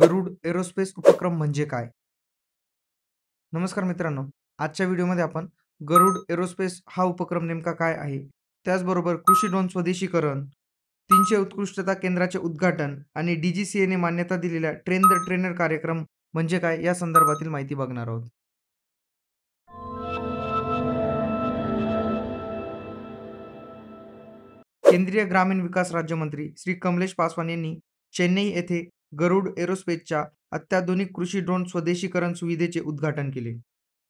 गरुड aerospace उपक्रम म्हणजे काय? नमस्कार मित्रांनो. आजच्या व्हिडिओमध्ये आपण गरुड एरोस्पेस हा उपक्रम नेमका काय आहे? त्याचबरोबर कृषी ड्रोन स्वदेशीकरण, 300 उत्कृष्टता केंद्राचे उद्घाटन आणि DGCAने मान्यता दिलेल्या ट्रेन द ट्रेनर कार्यक्रम म्हणजे काय? या संदर्भातील माहिती बघणार आहोत. केंद्रीय ग्रामीण विकास राज्यमंत्री श्री कमलेश पासवान यांनी चेन्नई येथे गरुड एरोस्पेसच्या अत्याधुनिक कृषी ड्रोन स्वदेशीकरण सुविधेचे उद्घाटन केले.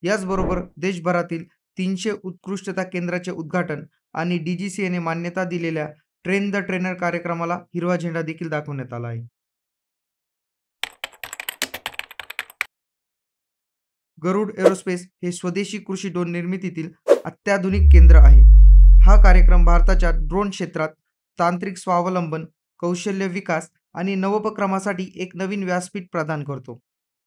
याचबरोबर देशभरातील 300 उत्कृष्टता केंद्राचे उद्घाटन आणि DGCAने मान्यता दिलेल्या ट्रेन द ट्रेनर कार्यक्रमाला हिरवा झेंडा देखील दाखवण्यात आला आहे. गरुड एरोस्पेस हे स्वदेशी कृषी ड्रोन निर्मितीतील अत्याधुनिक केंद्र आहे. हा कार्यक्रम भारताच्या ड्रोन क्षेत्रात तांत्रिक स्वावलंबन, कौशल्य विकास आणि नवोपक्रमासाठी एक नवीन व्यासपीठ प्रदान करतो.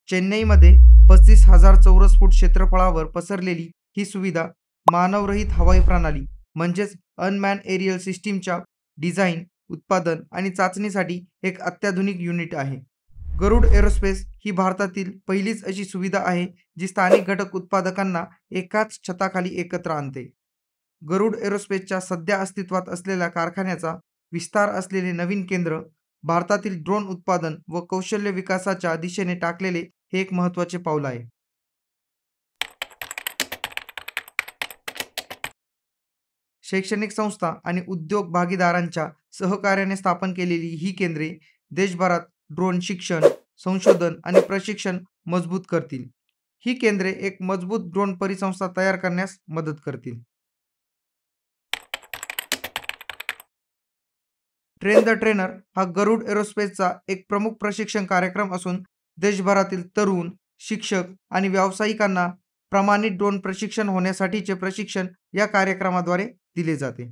चेन्नईमध्ये 35,000 चौरस फूट क्षेत्रफळावर पसरलेली ही सुविधा मानवरहित हवाई प्रणाली म्हणजेच अनमॅन एरियल सिस्टीमच्या डिझाईन, उत्पादन आणि चाचणीसाठी एक अत्याधुनिक युनिट आहे. गरुड एरोस्पेस ही भारतातील पहिलीच अशी सुविधा आहे जी स्थानिक घटक उत्पादकांना एकाच छताखाली एकत्र आणते. गरुड एरोस्पेसच्या सध्या अस्तित्वात असलेल्या कारखान्याचा विस्तार असलेले नवीन केंद्र भारतातील ड्रोन उत्पादन व कौशल्य विकासाच्या दिशेने टाकलेले हे एक महत्त्वाचे पाऊल आहे. शैक्षणिक संस्था आणि उद्योग भागीदारांच्या सहकार्याने स्थापन केलेली ही केंद्रे देशभरात ड्रोन शिक्षण, संशोधन आणि प्रशिक्षण मजबूत करतील. ही केंद्रे एक मजबूत ड्रोन परिसंस्था तयार करण्यास मदत करतील. ट्रेन द ट्रेनर हा गरुड एरोस्पेसचा एक प्रमुख प्रशिक्षण कार्यक्रम असून देशभरातील तरुण, शिक्षक आणि व्यावसायिकांना प्रमाणित ड्रोन प्रशिक्षण होण्यासाठीचे प्रशिक्षण या कार्यक्रमाद्वारे दिले जाते.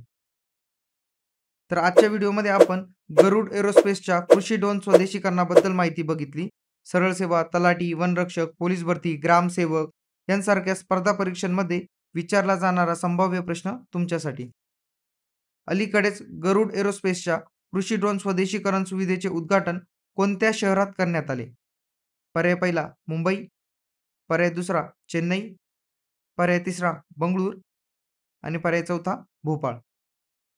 तर आजच्या व्हिडिओमध्ये आपण गरुड एरोस्पेसच्या कृषी ड्रोन स्वदेशीकरणाबद्दल माहिती बघितली. सरळ सेवा, तलाठी, वनरक्षक, पोलीस भरती, ग्रामसेवक यांसारख्या स्पर्धा परीक्षांमध्ये विचारला जाणारा संभाव्य प्रश्न तुमच्यासाठी. अलीकडेच गरुड एरोस्पेसच्या कृषी ड्रोन स्वदेशीकरण सुविधेचे उद्घाटन कोणत्या शहरात करण्यात आले? पर्याय पहिला मुंबई, पर्याय दुसरा चेन्नई, पर्याय तिसरा बंगळूर आणि पर्याय चौथा भोपाळ.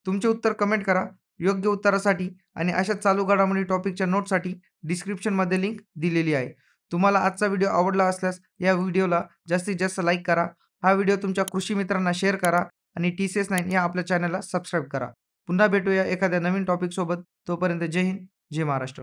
तुमचे उत्तर कमेंट करा. योग्य उत्तरासाठी आणि अशा चालू घडामोडी टॉपिकच्या नोटसाठी डिस्क्रिप्शनमध्ये लिंक दिलेली आहे. तुम्हाला आजचा व्हिडिओ आवडला असल्यास या व्हिडिओला जास्तीत जास्त लाईक करा. हा व्हिडिओ तुमच्या कृषी मित्रांना शेअर करा आणि TCS9 या आपल्या चॅनलला सबस्क्राईब करा. पुन्हा भेटूया एखाद्या नवीन टॉपिक सोबत. तोपर्यंत जय हिंद, जय महाराष्ट्र.